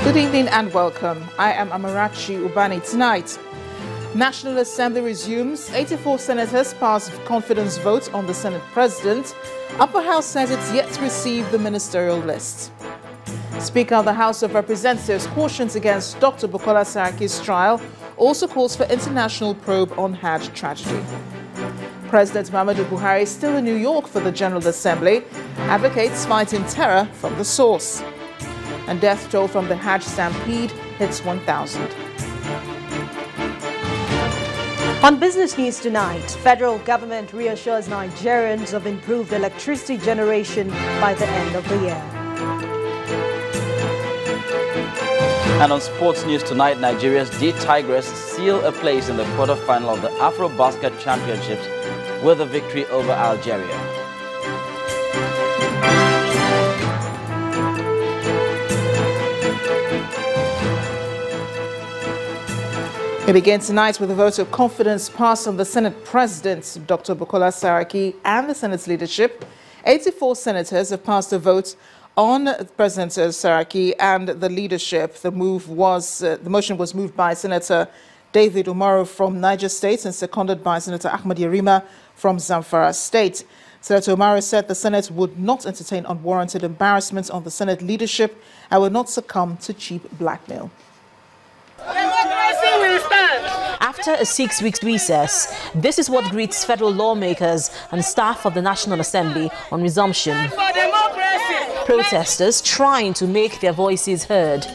Good evening and welcome. I am Amarachi Ubani. Tonight, National Assembly resumes. 84 senators pass confidence vote on the Senate President. Upper House says it's yet to receive the ministerial list. Speaker of the House of Representatives cautions against Dr. Bukola Saraki's trial, also calls for international probe on Hajj tragedy. President Muhammadu Buhari is still in New York for the General Assembly, advocates fighting terror from the source. And death toll from the Hajj stampede hits 1,000. On business news tonight, federal government reassures Nigerians of improved electricity generation by the end of the year. And on sports news tonight, Nigeria's D Tigers seal a place in the quarterfinal of the Afro-Basket Championships with a victory over Algeria. We begin tonight with a vote of confidence passed on the Senate President, Dr. Bukola Saraki, and the Senate's leadership. 84 senators have passed a vote on President Saraki and the leadership. The motion was moved by Senator David Umaru from Niger State and seconded by Senator Ahmad Yerima from Zamfara State. Senator Umaru said the Senate would not entertain unwarranted embarrassment on the Senate leadership and would not succumb to cheap blackmail. After a 6-week recess, this is what greets federal lawmakers and staff of the National Assembly on resumption. Protesters trying to make their voices heard.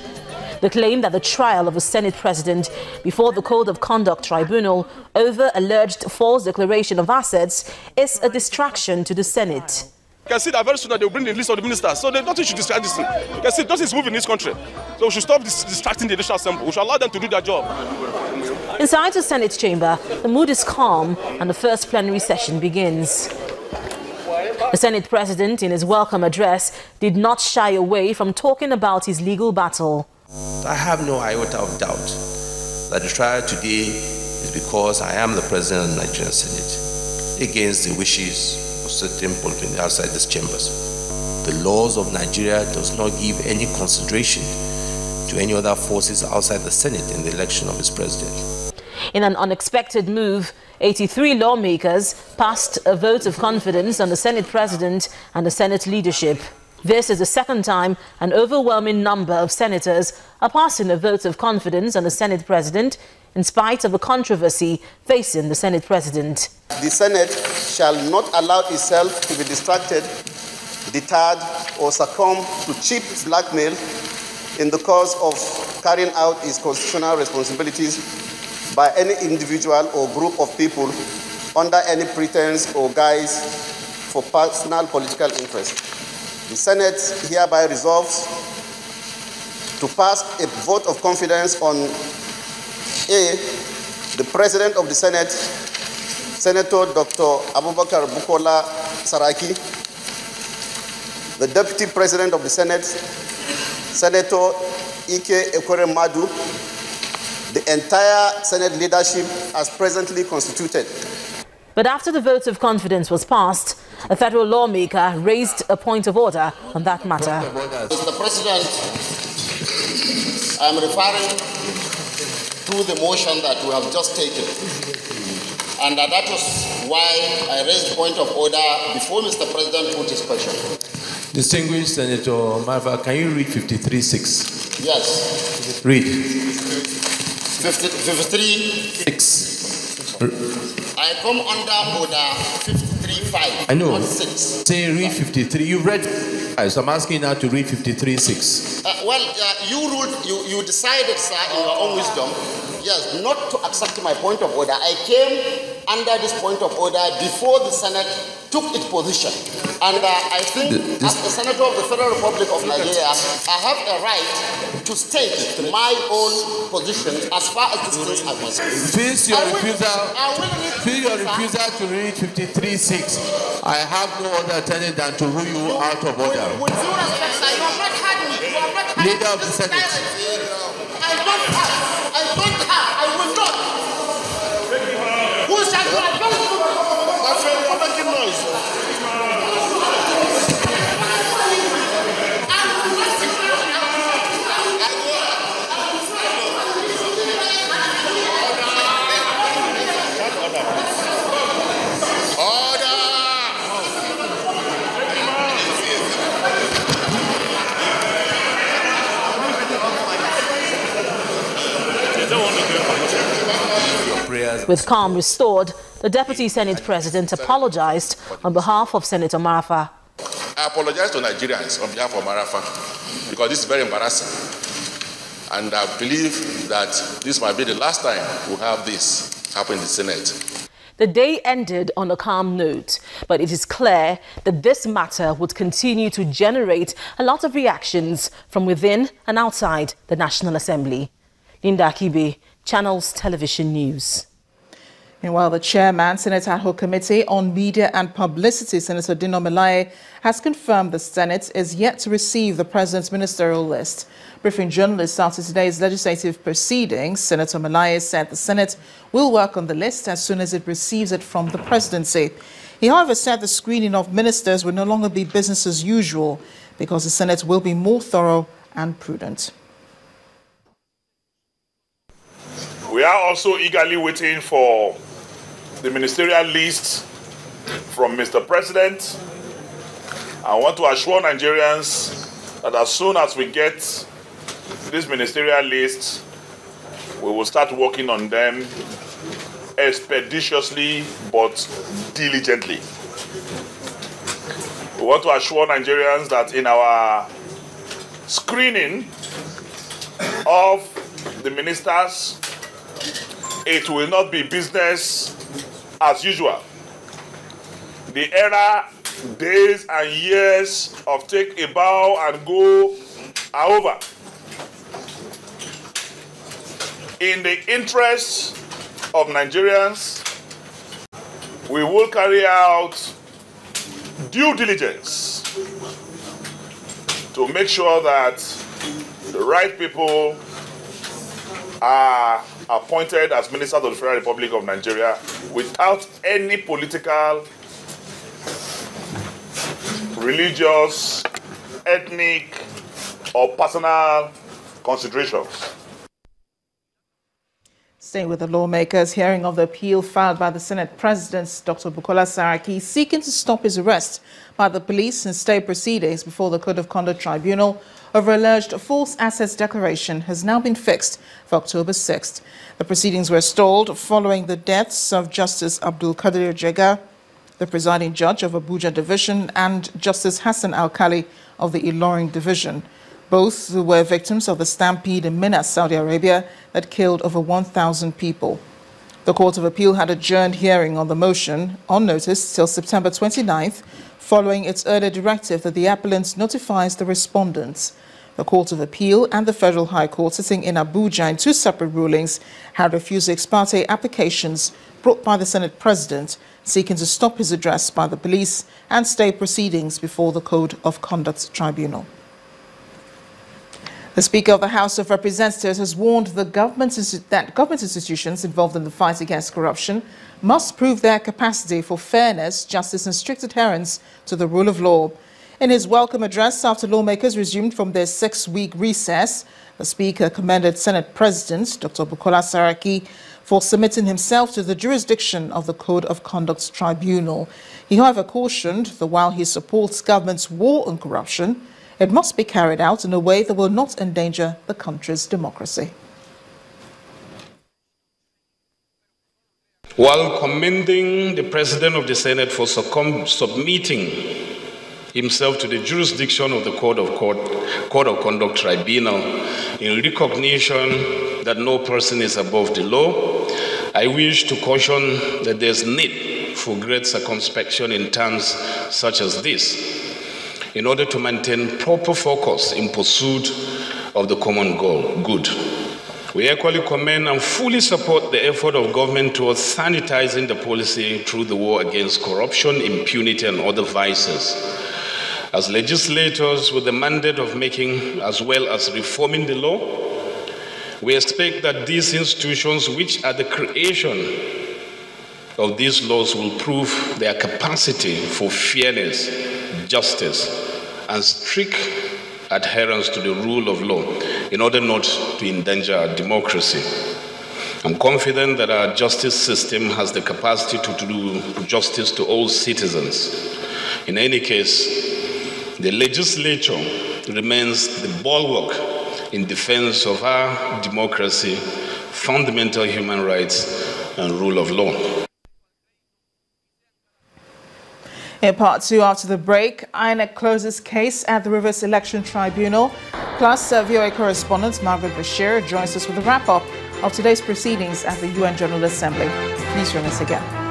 The claim that the trial of a Senate president before the Code of Conduct Tribunal over alleged false declaration of assets is a distraction to the Senate. You can see that very soon that they will bring the list of the ministers, so nothing should distract this thing. You can see justice is moving in this country, so we should stop distracting the National Assembly. We should allow them to do their job. Inside the Senate chamber, the mood is calm and the first plenary session begins. The Senate President, in his welcome address, did not shy away from talking about his legal battle. I have no iota of doubt that the trial today is because I am the President of the Nigerian Senate, against the wishes of certain politicians outside these chambers. The laws of Nigeria does not give any consideration to any other forces outside the Senate in the election of its president. In an unexpected move, 83 lawmakers passed a vote of confidence on the Senate President and the Senate leadership. This is the second time an overwhelming number of senators are passing a vote of confidence on the Senate President in spite of a controversy facing the Senate President. The Senate shall not allow itself to be distracted, deterred, or succumb to cheap blackmail in the course of carrying out its constitutional responsibilities by any individual or group of people under any pretense or guise for personal political interest. The Senate hereby resolves to pass a vote of confidence on A, the President of the Senate, Senator Dr. Abubakar Bukola Saraki, the Deputy President of the Senate, Senator Ike Ekwere Madu, the entire Senate leadership as presently constituted. But after the vote of confidence was passed, a federal lawmaker raised a point of order on that matter. Mr. President, I am referring to the motion that we have just taken. And that was why I raised the point of order before Mr. President put his question. Distinguished Senator Marva, can you read 53.6? Yes. Read. 53.6. I come under order 53.5. I know. Not 6. Say read 53. You read. So I'm asking now to read 53.6. You decided, sir, in your own wisdom, yes, not to accept my point of order. I came under this point of order before the Senate took its position. And I think as a senator of the Federal Republic of Nigeria, I have a right to state my own position as far as these things are concerned. Since your refusal to read 53.6, I have no other alternative than to rule you out of order. With due respect, sir, you have not had me. You have not had Leader of the Senate. I will not. Who shall do? I don't do. My friend, you're making noise. prayers. With calm restored, the Deputy Senate President apologized on behalf of Senator Marafa. I apologize to Nigerians on behalf of Marafa because this is very embarrassing. And I believe that this might be the last time we'll have this happen in the Senate. The day ended on a calm note, but it is clear that this matter would continue to generate a lot of reactions from within and outside the National Assembly. Linda Akibe, Channels Television News. Meanwhile, the chairman, Senate Ad Hoc Committee on Media and Publicity, Senator Dino Melaye, has confirmed the Senate is yet to receive the president's ministerial list. Briefing journalists after today's legislative proceedings, Senator Melaye said the Senate will work on the list as soon as it receives it from the presidency. He, however, said the screening of ministers will no longer be business as usual because the Senate will be more thorough and prudent. We are also eagerly waiting for the ministerial list from Mr. President. I want to assure Nigerians that as soon as we get this ministerial list, we will start working on them expeditiously but diligently. We want to assure Nigerians that in our screening of the ministers, it will not be business as usual. The era, days and years of take a bow and go are over. In the interest of Nigerians, we will carry out due diligence to make sure that the right people are appointed as ministers of the Federal Republic of Nigeria without any political, religious, ethnic, or personal considerations. Staying with the lawmakers, hearing of the appeal filed by the Senate President, Dr. Bukola Saraki, seeking to stop his arrest by the police and stay proceedings before the Code of Conduct Tribunal over alleged false assets declaration has now been fixed for October 6th. The proceedings were stalled following the deaths of Justice Abdul Qadir Jega, the presiding judge of Abuja Division, and Justice Hassan Alkali of the Ilorin Division. Both were victims of the stampede in Mina, Saudi Arabia, that killed over 1,000 people. The Court of Appeal had adjourned hearing on the motion on notice till September 29th, following its earlier directive that the appellant notifies the respondents. The Court of Appeal and the Federal High Court, sitting in Abuja in two separate rulings, had refused ex parte applications brought by the Senate President seeking to stop his address by the police and stay proceedings before the Code of Conduct Tribunal. The Speaker of the House of Representatives has warned that government institutions involved in the fight against corruption must prove their capacity for fairness, justice and strict adherence to the rule of law. In his welcome address after lawmakers resumed from their 6-week recess, the Speaker commended Senate President Dr. Bukola Saraki for submitting himself to the jurisdiction of the Code of Conduct Tribunal. He, however, cautioned that while he supports government's war on corruption, it must be carried out in a way that will not endanger the country's democracy. While commending the President of the Senate for submitting himself to the jurisdiction of the Code of Conduct Tribunal in recognition that no person is above the law, I wish to caution that there's need for great circumspection in terms such as this, in order to maintain proper focus in pursuit of the common good. We equally commend and fully support the effort of government towards sanitizing the policy through the war against corruption, impunity, and other vices. As legislators with the mandate of making as well as reforming the law, we expect that these institutions, which are the creation of these laws, will prove their capacity for fairness, justice, and strict adherence to the rule of law in order not to endanger our democracy. I'm confident that our justice system has the capacity to do justice to all citizens. In any case, the legislature remains the bulwark in defense of our democracy, fundamental human rights, and rule of law. In part two, after the break, INEC closes case at the Rivers Election Tribunal. Plus, VOA correspondent Margaret Bashir joins us with a wrap-up of today's proceedings at the UN General Assembly. Please join us again.